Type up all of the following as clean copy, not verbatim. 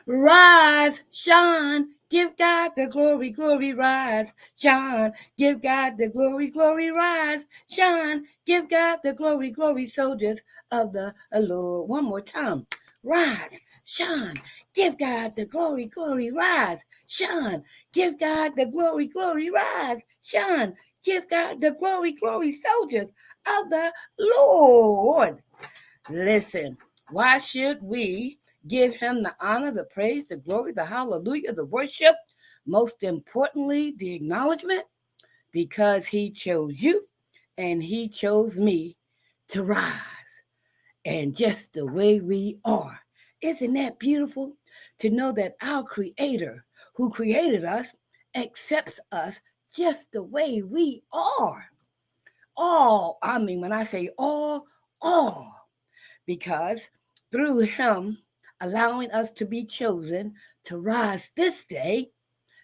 Rise, shine, give God the glory, glory, rise, shine, give God the glory, glory, rise, shine, give God the glory, glory, soldiers of the Lord. One more time. Rise, shine, give God the glory, glory, rise, shine, give God the glory, glory, rise, shine, give God the glory, glory, soldiers of the Lord. Listen, why should we give him the honor, the praise, the glory, the hallelujah, the worship? Most importantly, the acknowledgement, because he chose you and he chose me to rise. And just the way we are. Isn't that beautiful? To know that our Creator, who created us, accepts us just the way we are. All, I mean, when I say all because through him allowing us to be chosen to rise this day,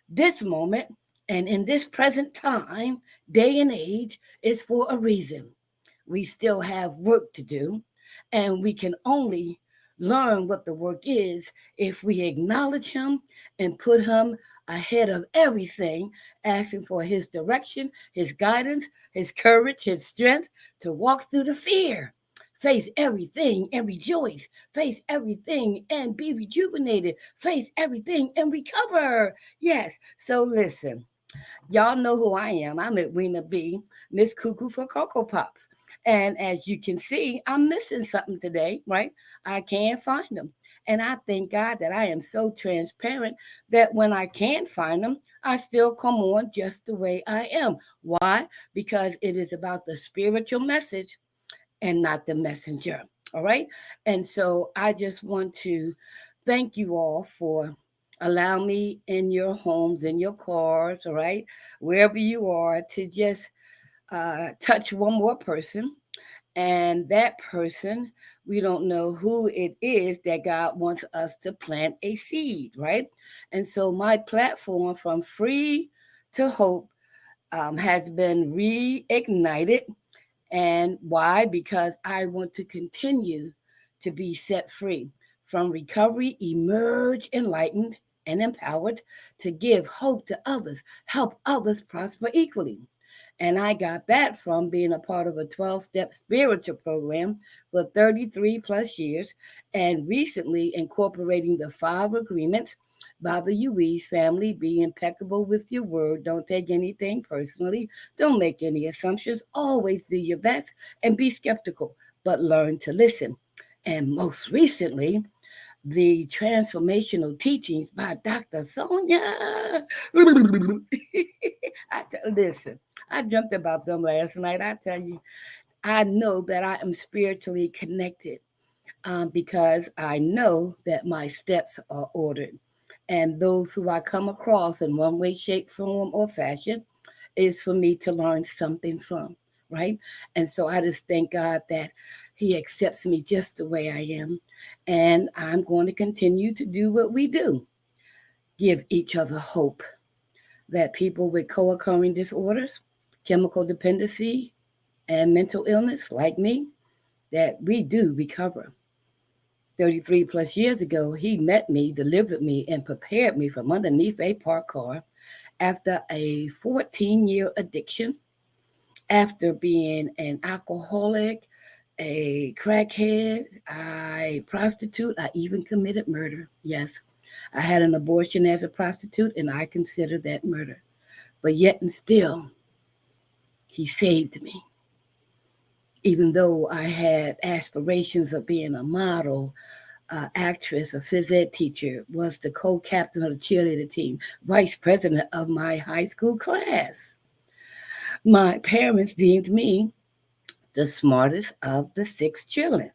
this moment, and in this present time, day and age, is for a reason. We still have work to do, and we can only learn what the work is if we acknowledge him and put him ahead of everything, asking for his direction, his guidance, his courage, his strength to walk through the fear. Face everything and rejoice. Face everything and be rejuvenated. Face everything and recover. Yes. So listen, y'all know who I am. I'm Edwina B, Miss Cuckoo for Cocoa Pops. And as you can see, I'm missing something today, right? I can't find them. And I thank God that I am so transparent that when I can't find them, I still come on just the way I am. Why? Because it is about the spiritual message and not the messenger. All right. And so I just want to thank you all for allowing me in your homes, in your cars, all right, wherever you are, to just touch one more person. And that person, we don't know who it is that God wants us to plant a seed, right? And so my platform, From Free to Hope, has been reignited. And why? Because I want to continue to be set free from recovery, emerge enlightened and empowered to give hope to others, help others prosper equally. And I got that from being a part of a 12-step spiritual program for 33 plus years and recently incorporating the 5 agreements by the Ruiz family. Be impeccable with your word. Don't take anything personally. Don't make any assumptions. Always do your best and be skeptical, but learn to listen. And most recently, the transformational teachings by Dr. Sonja. Listen, I dreamt about them last night. I tell you, I know that I am spiritually connected because I know that my steps are ordered. And those who I come across in one way, shape, form, or fashion is for me to learn something from, right? And so I just thank God that He accepts me just the way I am. And I'm going to continue to do what we do, give each other hope that people with co occurring disorders, chemical dependency, and mental illness like me, that we do recover. 33 plus years ago, he met me, delivered me, and prepared me from underneath a parked car after a 14-year addiction, after being an alcoholic, a crackhead, a prostitute. I even committed murder. Yes, I had an abortion as a prostitute, and I consider that murder. But yet and still, he saved me. Even though I had aspirations of being a model, actress, a phys ed teacher, was the co-captain of the cheerleader team, vice president of my high school class. My parents deemed me the smartest of the 6 children.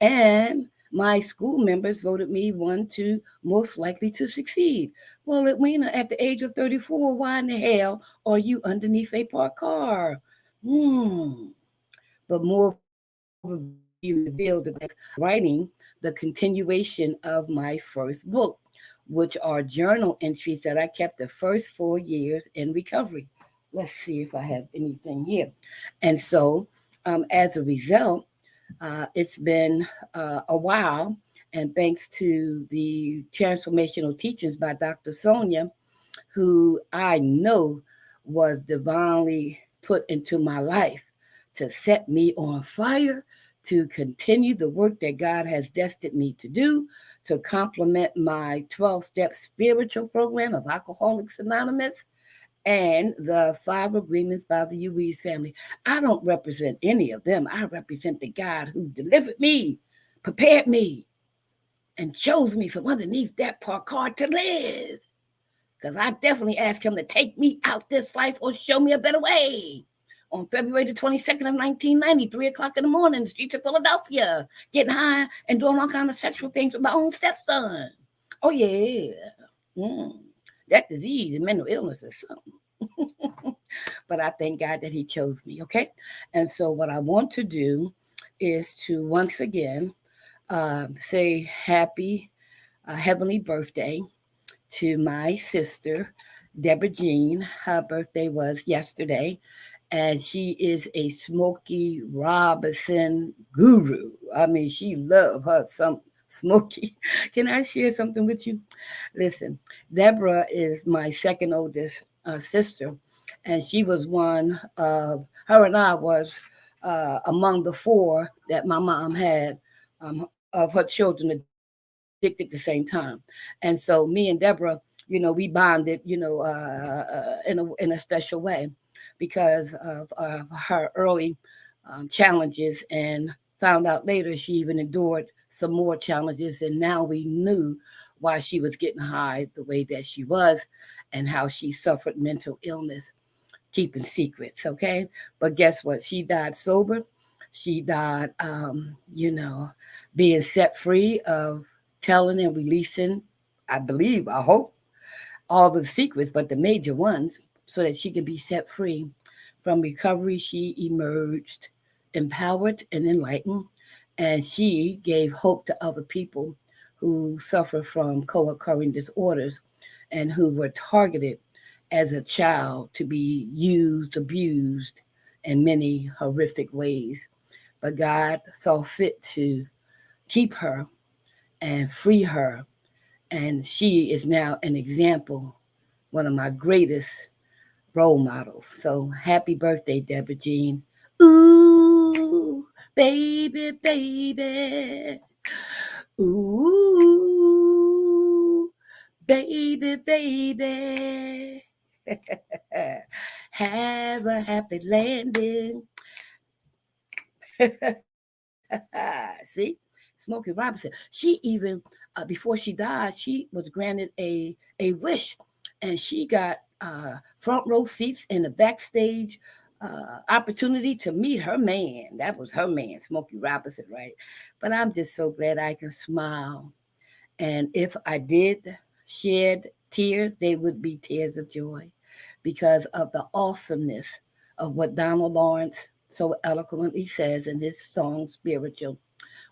And my school members voted me one to most likely to succeed. Well, Edwina, at the age of 34, why in the hell are you underneath a parked car? But more will be revealed writing the continuation of my first book, which are journal entries that I kept the first 4 years in recovery. Let's see if I have anything here. And so, as a result, It's been a while, and thanks to the transformational teachings by Dr. Sonja, who I know was divinely put into my life to set me on fire, to continue the work that God has destined me to do, to complement my 12-step spiritual program of Alcoholics Anonymous and the 5 agreements by the Ruiz family. I don't represent any of them. I represent the God who delivered me, prepared me, and chose me from underneath that park car to live. Because I definitely asked him to take me out this life or show me a better way. On February the 22nd of 1990, 3 o'clock in the morning, the streets of Philadelphia, getting high and doing all kinds of sexual things with my own stepson. Oh, yeah. Mm. That disease and mental illness is something. But I thank God that he chose me, okay? And so what I want to do is to once again say happy heavenly birthday to my sister, Deborah Jean. Her birthday was yesterday, and she is a Smokey Robinson guru. I mean, she loved her some Smokey. Can I share something with you? Listen, Deborah is my second oldest sister, and she was one of her and I was among the 4 that my mom had of her children addicted at the same time. And so me and Deborah, we bonded, in a special way because of her early challenges, and found out later she even endured some more challenges, and now we knew why she was getting high the way that she was, and how she suffered mental illness keeping secrets, okay? But guess what? She died sober. She died, being set free of telling and releasing, I believe, I hope, all the secrets, but the major ones, so that she can be set free. From recovery, she emerged empowered and enlightened, and she gave hope to other people who suffer from co occurring disorders and who were targeted as a child to be used, abused in many horrific ways. But God saw fit to keep her and free her, and she is now an example, one of my greatest role models. So happy birthday, Deborah Jean. Ooh, baby, baby. Ooh, baby, baby. Have a happy landing. See? Smokey Robinson. She even, before she died, she was granted a wish, and she got front row seats in the backstage opportunity to meet her man. That was her man, Smokey Robinson, right? But I'm just so glad I can smile. And if I did shed tears, they would be tears of joy because of the awesomeness of what Donald Lawrence so eloquently says in his song Spiritual.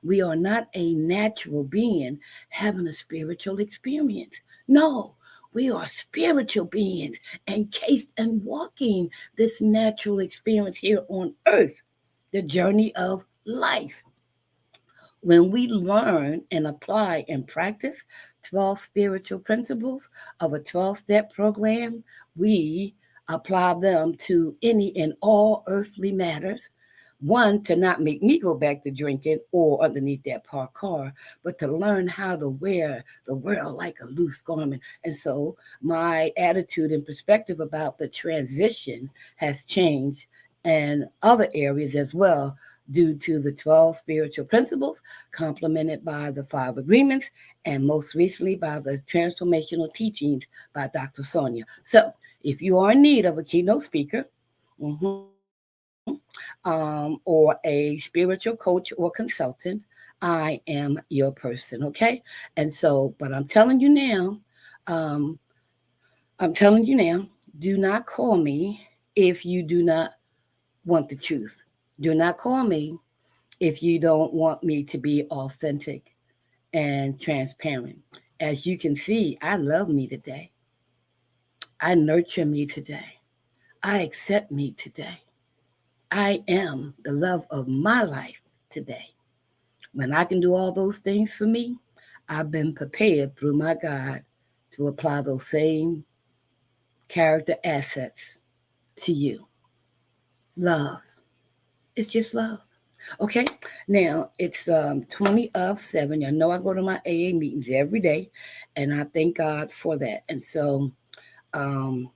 We are not a natural being having a spiritual experience. No, we are spiritual beings encased and walking this natural experience here on earth, the journey of life. When we learn and apply and practice 12 spiritual principles of a 12-step program, we apply them to any and all earthly matters. One, to not make me go back to drinking or underneath that parked car, but to learn how to wear the world like a loose garment. And so my attitude and perspective about the transition has changed in other areas as well, due to the 12 spiritual principles, complemented by the 5 agreements, and most recently by the transformational teachings by Dr. Sonja. So, if you are in need of a keynote speaker, or a spiritual coach or consultant, I am your person, okay? And so, but um, I'm telling you now, do not call me if you do not want the truth. Do not call me if you don't want me to be authentic and transparent. As you can see, I love me today. I nurture me today. I accept me today. I am the love of my life today. When I can do all those things for me, I've been prepared through my God to apply those same character assets to you. Love. It's just love. Okay. Now it's 20 of 7. I know I go to my AA meetings every day, and I thank God for that. And so um,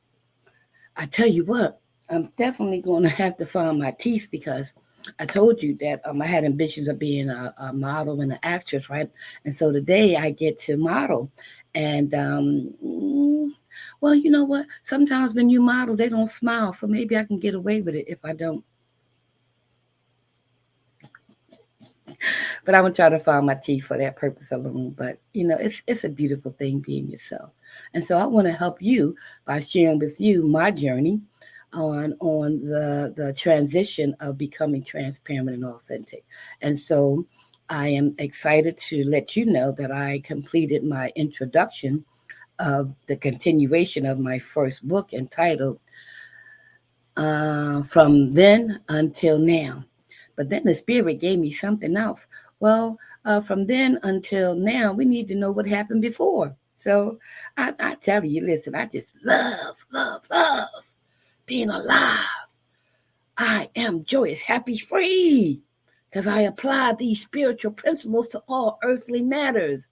I tell you what, I'm definitely going to have to find my teeth because I told you that I had ambitions of being a model and an actress, right? And so today I get to model. And, well, you know what? Sometimes when you model, they don't smile. So maybe I can get away with it if I don't. But I'm gonna try to find my teeth for that purpose alone. But it's a beautiful thing being yourself, and so I want to help you by sharing with you my journey on the transition of becoming transparent and authentic. And so I am excited to let you know that I completed my introduction of the continuation of my first book entitled From Then Until Now. But then the Spirit gave me something else. Well, from then until now, we need to know what happened before. So I tell you, listen, I just love being alive. I am joyous, happy, free, because I apply these spiritual principles to all earthly matters.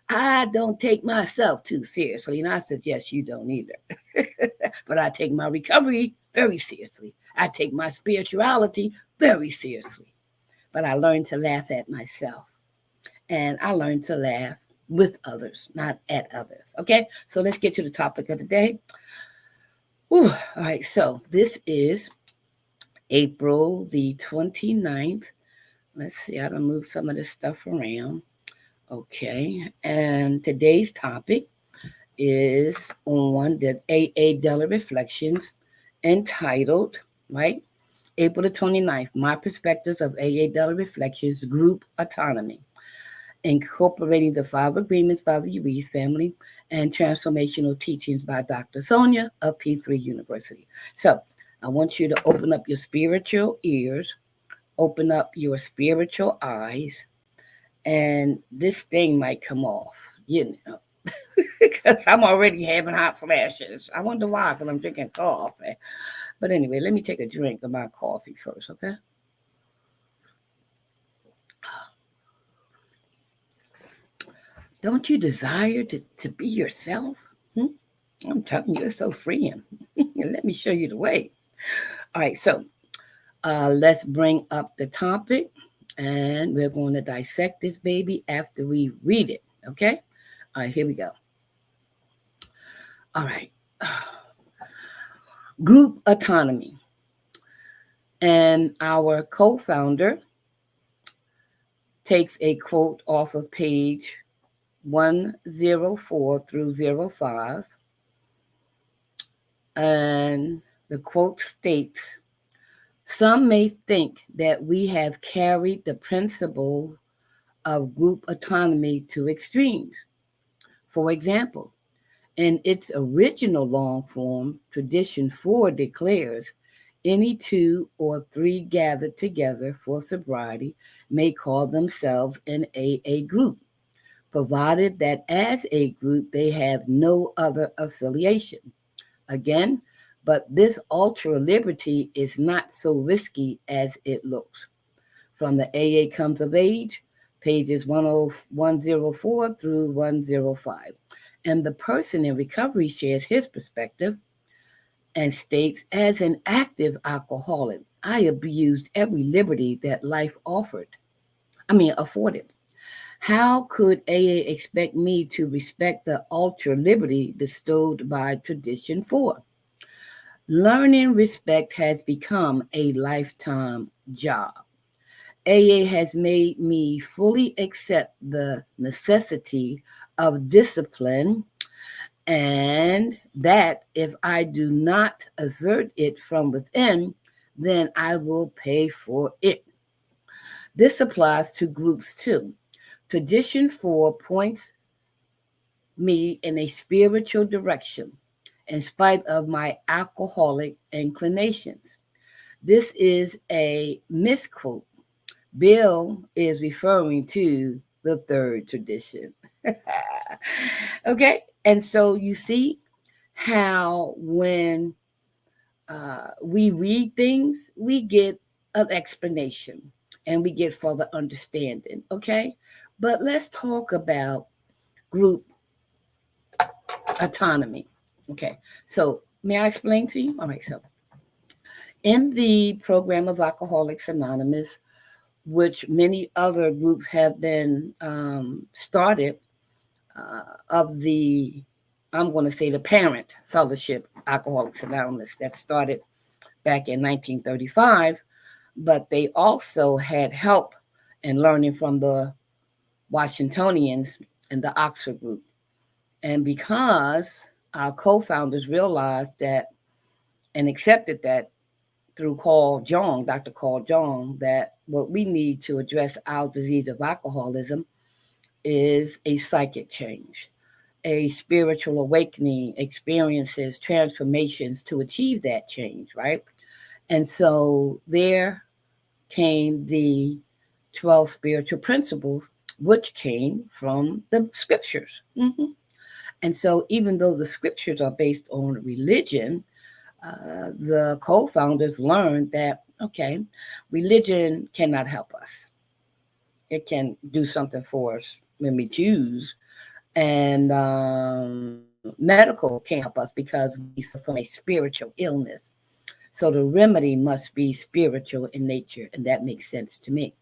I don't take myself too seriously, and I suggest you don't either. But I take my recovery very seriously. I take my spirituality very seriously. But I learned to laugh at myself. And I learned to laugh with others, not at others. Okay? So let's get to the topic of the day. Whew. All right, so this is April the 29th. Let's see, I done moved some of this stuff around. Okay, and today's topic is on the AA Daily Reflections entitled, right? April the 29th, My Perspectives of AA Daily Reflections Group Autonomy, incorporating the 5 agreements by the Ruiz family and transformational teachings by Dr. Sonja of P3 University. So I want you to open up your spiritual ears, open up your spiritual eyes, and this thing might come off, because I'm already having hot flashes. I wonder why, because I'm drinking coffee. But anyway, let me take a drink of my coffee first, okay? Don't you desire to be yourself? Hmm? I'm telling you, it's so freeing. Let me show you the way. All right, so let's bring up the topic, and we're going to dissect this baby after we read it, okay? All right, here we go. All right. Group autonomy. And our co-founder takes a quote off of page 104 through 05. And the quote states, some may think that we have carried the principle of group autonomy to extremes. For example, in its original long form, Tradition 4 declares any 2 or 3 gathered together for sobriety may call themselves an AA group, provided that as a group they have no other affiliation. Again, but this ultra liberty is not so risky as it looks. From the AA Comes of Age, pages 104 through 105. And the person in recovery shares his perspective and states, as an active alcoholic, I abused every liberty that life afforded. How could AA expect me to respect the ultra liberty bestowed by Tradition 4? Learning respect has become a lifetime job. AA has made me fully accept the necessity of discipline, and that if I do not assert it from within, then I will pay for it. This applies to groups too. Tradition 4 points me in a spiritual direction in spite of my alcoholic inclinations. This is a misquote Bill is referring to the third tradition. Okay? And so you see how when we read things, we get an explanation and we get further understanding. Okay? But let's talk about group autonomy. Okay? So, may I explain to you? All right, so in the program of Alcoholics Anonymous, which many other groups have been started, of the, I'm going to say the parent fellowship, Alcoholics Anonymous, that started back in 1935, but they also had help in learning from the Washingtonians and the Oxford group. And because our co founders realized that and accepted that through Dr. Carl Jung, that what we need to address our disease of alcoholism is a psychic change, a spiritual awakening, experiences, transformations to achieve that change, right? And so there came the 12 spiritual principles, which came from the scriptures. Mm-hmm. And so, even though the scriptures are based on religion, the co founders learned that, okay, religion cannot help us. It can do something for us when we choose. And medical can't help us because we suffer from a spiritual illness. So the remedy must be spiritual in nature. And that makes sense to me.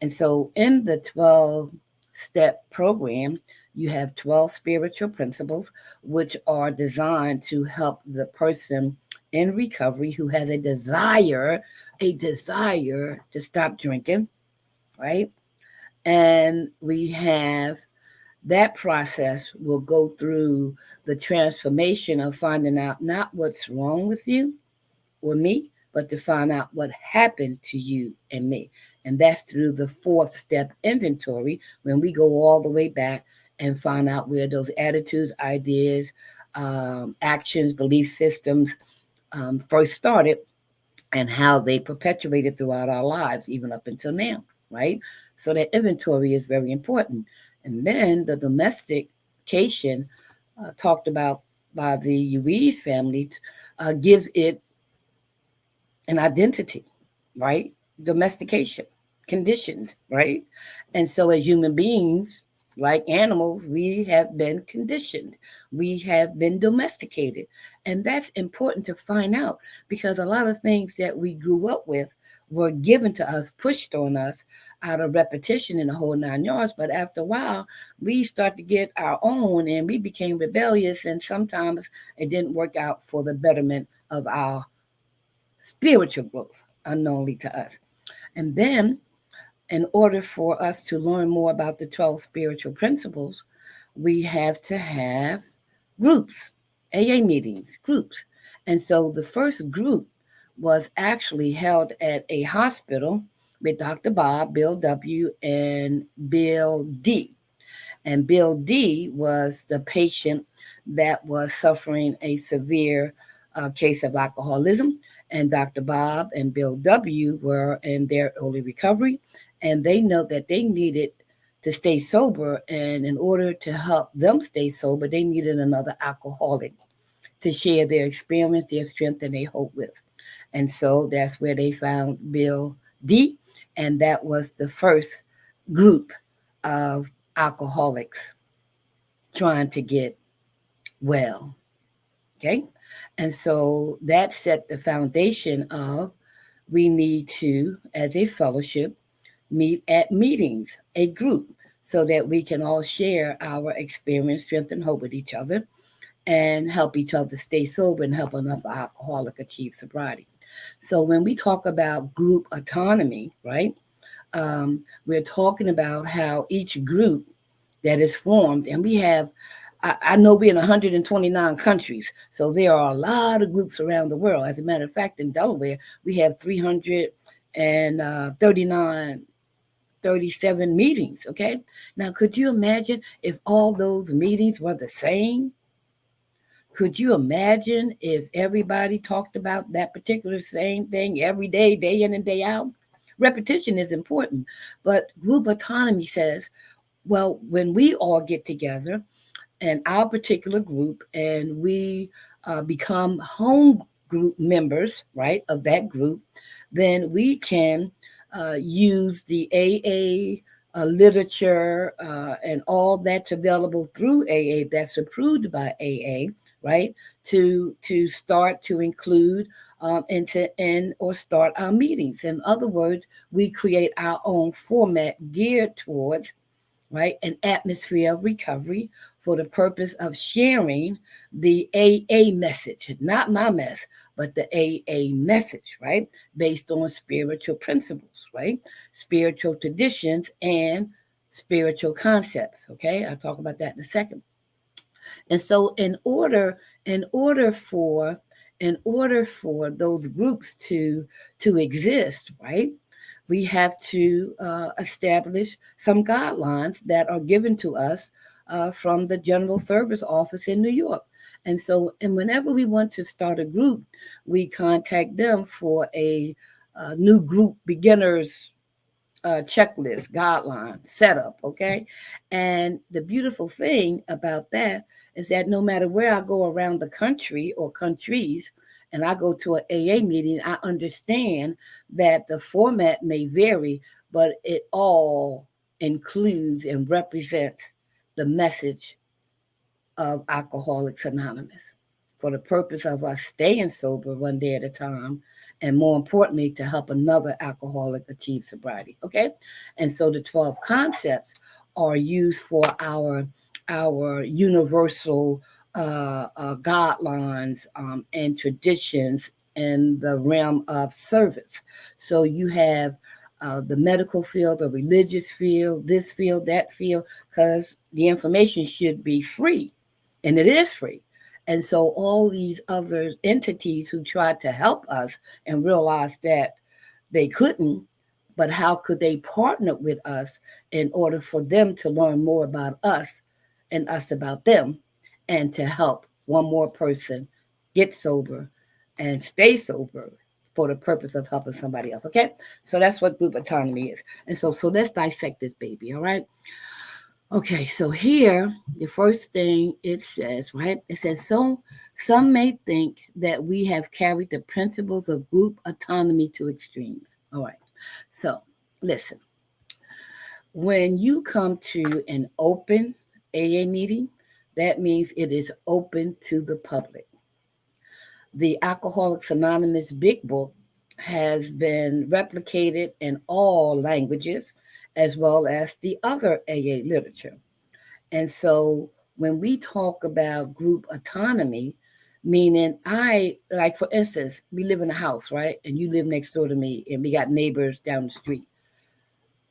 And so in the 12-step program, you have 12 spiritual principles, which are designed to help the person in recovery who has a desire to stop drinking, right? And we have that process will go through the transformation of finding out not what's wrong with you or me, but to find out what happened to you and me. And that's through the fourth step inventory when we go all the way back and find out where those attitudes, ideas, actions, belief systems first started and how they perpetuated throughout our lives, even up until now, right? So that inventory is very important. And then the domestication talked about by the Ruiz family gives it an identity, right? Domestication, conditioned, right? And so, as human beings, like animals, we have been conditioned, we have been domesticated. And that's important to find out because a lot of things that we grew up with were given to us, pushed on us out of repetition in the whole 9 yards. But after a while, we start to get our own and we became rebellious. And sometimes it didn't work out for the betterment of our spiritual growth unknowingly to us. And then, in order for us to learn more about the 12 spiritual principles, we have to have groups, AA meetings, groups. And so the first group was actually held at a hospital with Dr. Bob, Bill W., and Bill D. And Bill D was the patient that was suffering a severe case of alcoholism. And Dr. Bob and Bill W. were in their early recovery. And they know that they needed to stay sober. And in order to help them stay sober, they needed another alcoholic to share their experience, their strength, and their hope with. And so that's where they found Bill D. And that was the first group of alcoholics trying to get well. Okay. And so that set the foundation of we need to, as a fellowship, meet at meetings, a group, so that we can all share our experience, strength, and hope with each other and help each other stay sober and help another alcoholic achieve sobriety. So when we talk about group autonomy, right, we're talking about how each group that is formed, and we have, I know we're in 129 countries, so there are a lot of groups around the world. As a matter of fact, in Delaware, we have 339, 37 meetings, okay? Now, could you imagine if all those meetings were the same? Could you imagine if everybody talked about that particular same thing every day, day in and day out? Repetition is important, but group autonomy says, well, when we all get together and our particular group and we become home group members, right, of that group, then we can use the AA literature and all that's available through AA, that's approved by AA, right, to start to include and to end or start our meetings. In other words, we create our own format geared towards, right, an atmosphere of recovery for the purpose of sharing the AA message, not my mess, but the AA message, right, based on spiritual principles, right, spiritual traditions and spiritual concepts. Okay, I'll talk about that in a second. And so, in order for those groups to exist, right, we have to establish some guidelines that are given to us from the General Service Office in New York. And so, and whenever we want to start a group, we contact them for a new group beginners checklist, guideline, setup, okay? And the beautiful thing about that is that no matter where I go around the country or countries, and I go to an AA meeting, I understand that the format may vary, but it all includes and represents the message of Alcoholics Anonymous for the purpose of us staying sober one day at a time, and more importantly, to help another alcoholic achieve sobriety. Okay, and so the 12 concepts are used for our universal guidelines and traditions in the realm of service. So you have the medical field, the religious field, this field, that field, because the information should be free, and it is free. And so all these other entities who tried to help us and realized that they couldn't, but how could they partner with us in order for them to learn more about us and us about them, and to help one more person get sober and stay sober for the purpose of helping somebody else. Okay, so that's what group autonomy is. And so let's dissect this baby. All right. Okay, so here, the first thing it says, right? It says, so some may think that we have carried the principles of group autonomy to extremes. All right, so listen, when you come to an open AA meeting, that means it is open to the public. The Alcoholics Anonymous Big Book has been replicated in all languages as well as the other AA literature. And so when we talk about group autonomy, meaning like for instance, we live in a house, right? And you live next door to me and we got neighbors down the street.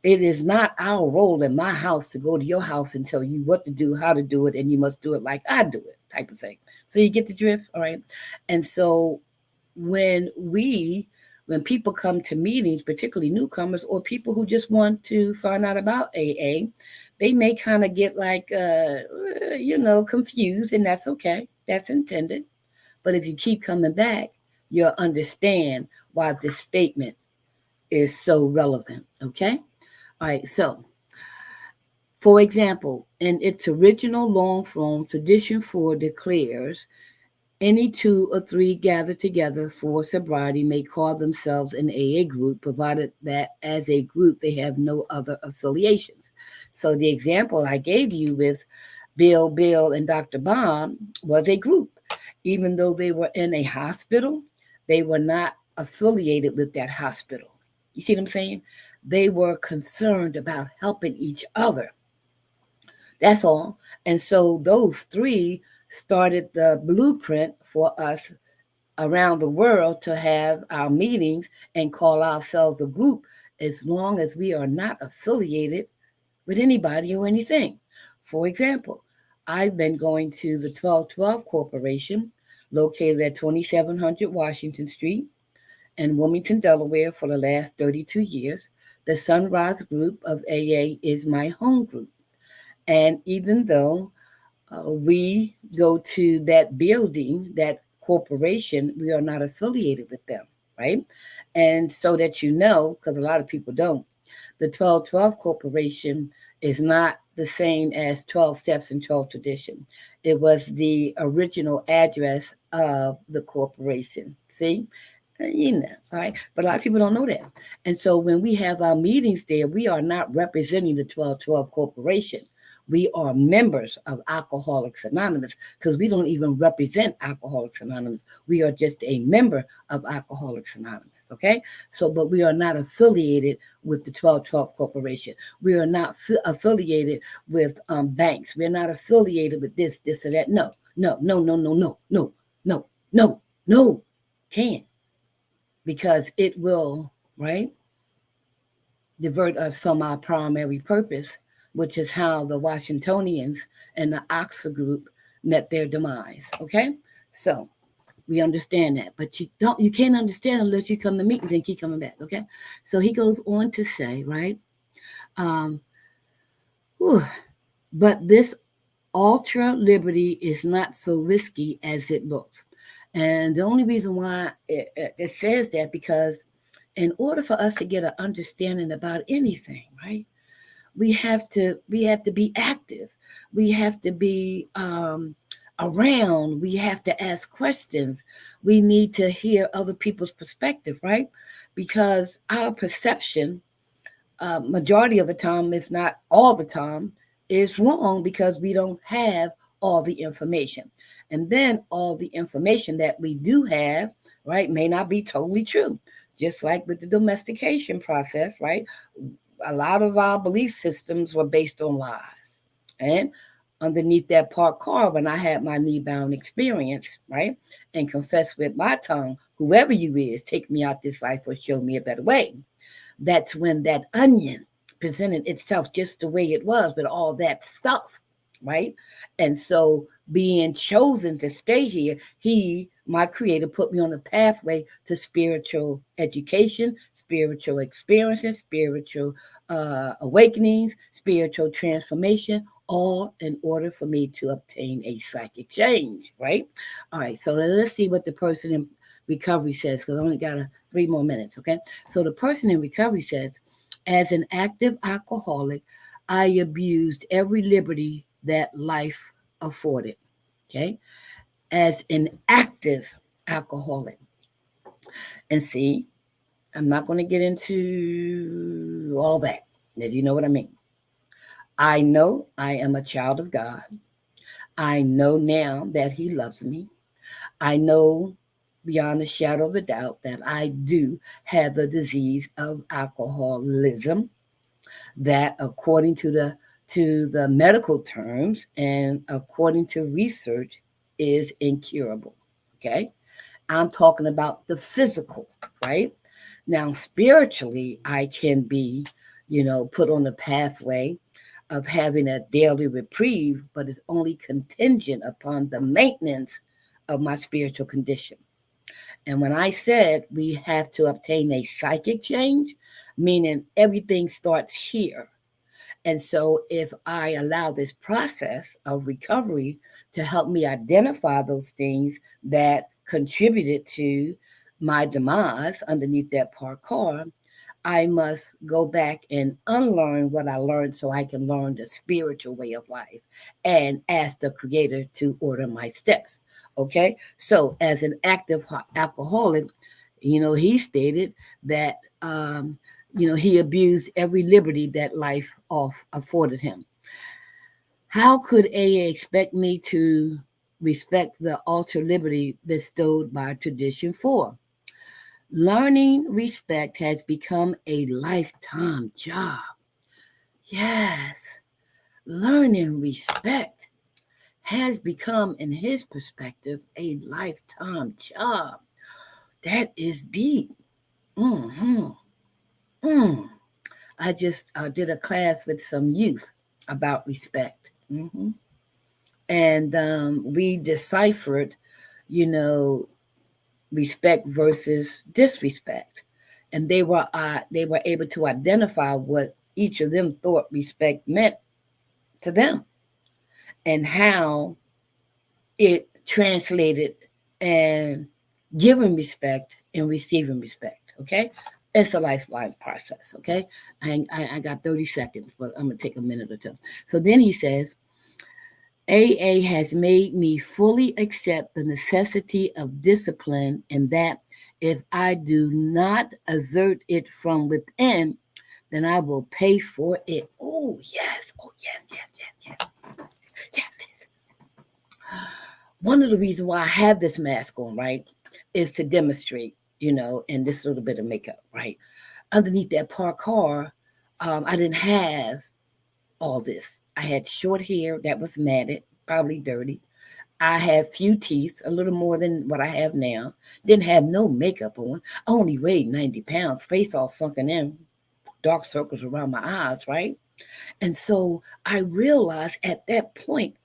It is not our role in my house to go to your house and tell you what to do, how to do it, and you must do it like I do it, type of thing. So you get the drift, all right? And so when we when people come to meetings, particularly newcomers or people who just want to find out about AA, they may kind of get like confused, and that's okay. That's intended. But if you keep coming back, you'll understand why this statement is so relevant. Okay? All right, so for example, in its original long form, Tradition 4 declares any two or three gathered together for sobriety may call themselves an AA group, provided that as a group they have no other affiliations. So the example I gave you with Bill, and Dr. Bob was a group. Even though they were in a hospital, they were not affiliated with that hospital. You see what I'm saying? They were concerned about helping each other. That's all. And so those three started the blueprint for us around the world to have our meetings and call ourselves a group, as long as we are not affiliated with anybody or anything. For example, I've been going to the 1212 Corporation, located at 2700 Washington Street in Wilmington, Delaware, for the last 32 years. The Sunrise Group of AA is my home group. And even though we go to that building, that corporation, we are not affiliated with them. right? And so that you know, because a lot of people don't, the 1212 Corporation is not the same as 12 Steps and 12 Tradition. It was the original address of the corporation. See? You know, right? But a lot of people don't know that. And so when we have our meetings there, we are not representing the 1212 Corporation. We are members of Alcoholics Anonymous because we don't even represent Alcoholics Anonymous. We are just a member of Alcoholics Anonymous. Okay, so but we are not affiliated with the 1212 Corporation. We are not affiliated with banks. We're not affiliated with this or that. No, no, no, no, no, no, no, no, no, no. Can't, because it will, right, divert us from our primary purpose, which is how the Washingtonians and the Oxford group met their demise. Okay, so we understand that, but you can't understand unless you come to meetings and keep coming back. Okay, so he goes on to say, right, um, whew, but this ultra liberty is not so risky as it looks. And the only reason why it says that, because in order for us to get an understanding about anything, right, we have to be active. We have to be around. We have to ask questions. We need to hear other people's perspective, right? Because our perception, majority of the time, if not all the time, is wrong because we don't have all the information. And then all the information that we do have, right, may not be totally true. Just like with the domestication process, right? A lot of our belief systems were based on lies. And underneath that parked car, when I had my knee bound experience, right, and confessed with my tongue, whoever you is, take me out this life or show me a better way. That's when that onion presented itself just the way it was with all that stuff, right? And so being chosen to stay here, my creator, put me on the pathway to spiritual education, spiritual experiences, spiritual awakenings, spiritual transformation, all in order for me to obtain a psychic change, right? All right, so let's see what the person in recovery says, because I only got 3 more minutes, okay? So the person in recovery says, as an active alcoholic, I abused every liberty that life afforded, okay? As an active alcoholic. And see, I'm not going to get into all that, if you know what I mean. I know I am a child of God. I know now that He loves me. I know beyond a shadow of a doubt that I do have the disease of alcoholism, that according to the medical terms and according to research is incurable. Okay? I'm talking about the physical, right? Now spiritually I can be, put on the pathway of having a daily reprieve, but it's only contingent upon the maintenance of my spiritual condition. And when I said we have to obtain a psychic change, meaning everything starts here. And so if I allow this process of recovery to help me identify those things that contributed to my demise underneath that parked car, I must go back and unlearn what I learned so I can learn the spiritual way of life and ask the Creator to order my steps. Okay? So, as an active alcoholic, he stated that, he abused every liberty that life afforded him. How could AA expect me to respect the ultra liberty bestowed by tradition for? Learning respect has become a lifetime job. Yes, learning respect has become, in his perspective, a lifetime job. That is deep. Mm-hmm. Mm. I just did a class with some youth about respect. Mm-hmm. And we deciphered, you know, respect versus disrespect, and they were able to identify what each of them thought respect meant to them and how it translated and giving respect and receiving respect. Okay, it's a lifeline process. Okay, I got 30 seconds, but I'm gonna take a minute or two. So then he says, AA has made me fully accept the necessity of discipline, and that if I do not assert it from within, then I will pay for it. Oh, yes. Oh, yes, yes, yes, yes. Yes, yes. One of the reasons why I have this mask on, right, is to demonstrate, and this little bit of makeup, right? Underneath that parka, I didn't have all this. I had short hair that was matted, probably dirty. I had few teeth, a little more than what I have now. Didn't have no makeup on. I only weighed 90 pounds, face all sunken in, dark circles around my eyes, right? And so I realized at that point,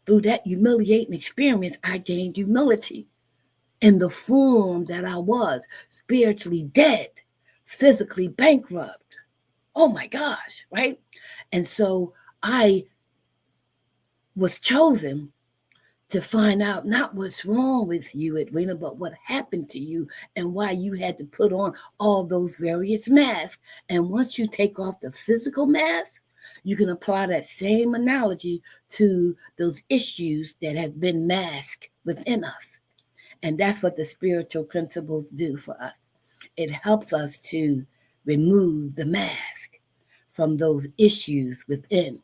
through that humiliating experience, I gained humility in the form that I was, spiritually dead, physically bankrupt. Oh my gosh, right? And so I was chosen to find out not what's wrong with you, Edwina, but what happened to you and why you had to put on all those various masks. And once you take off the physical mask, you can apply that same analogy to those issues that have been masked within us. And that's what the spiritual principles do for us. It helps us to remove the mask from those issues within,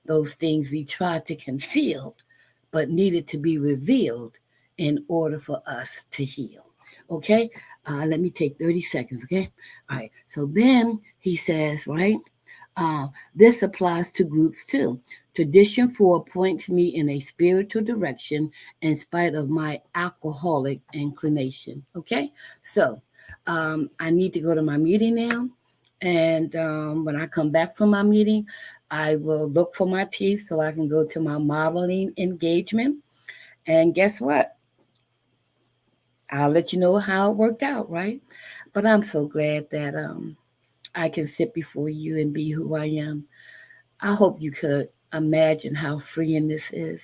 those things we try to conceal but needed to be revealed in order for us to heal. Okay? Let me take 30 seconds, okay? All right. So then he says, right? This applies to groups too. Tradition 4 points me in a spiritual direction in spite of my alcoholic inclination. Okay? So I need to go to my meeting now. And when I come back from my meeting, I will look for my teeth so I can go to my modeling engagement. And guess what? I'll let you know how it worked out, right? But I'm so glad that I can sit before you and be who I am. I hope you could imagine how freeing this is,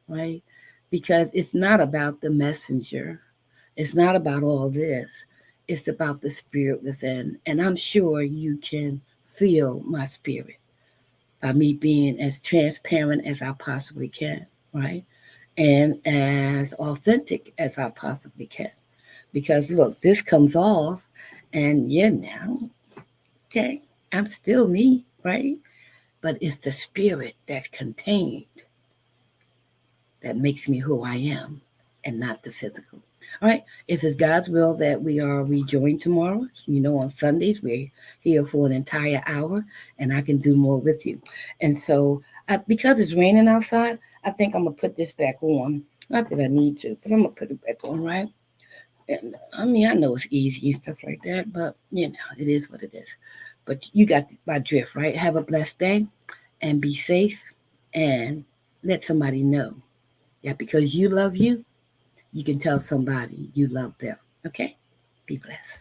right? Because it's not about the messenger, it's not about all this, it's about the spirit within. And I'm sure you can feel my spirit by me being as transparent as I possibly can, right? And as authentic as I possibly can. Because look, this comes off, and yeah, now, okay, I'm still me, right? But it's the spirit that's contained that makes me who I am and not the physical. All right. If it's God's will that we are rejoined tomorrow, on Sundays, we're here for an entire hour and I can do more with you. And so, because it's raining outside, I think I'm going to put this back on. Not that I need to, but I'm going to put it back on, right? And I mean, I know it's easy and stuff like that, but it is what it is. But you got my drift, right? Have a blessed day and be safe and let somebody know. Yeah, because you love you, you can tell somebody you love them. Okay? Be blessed.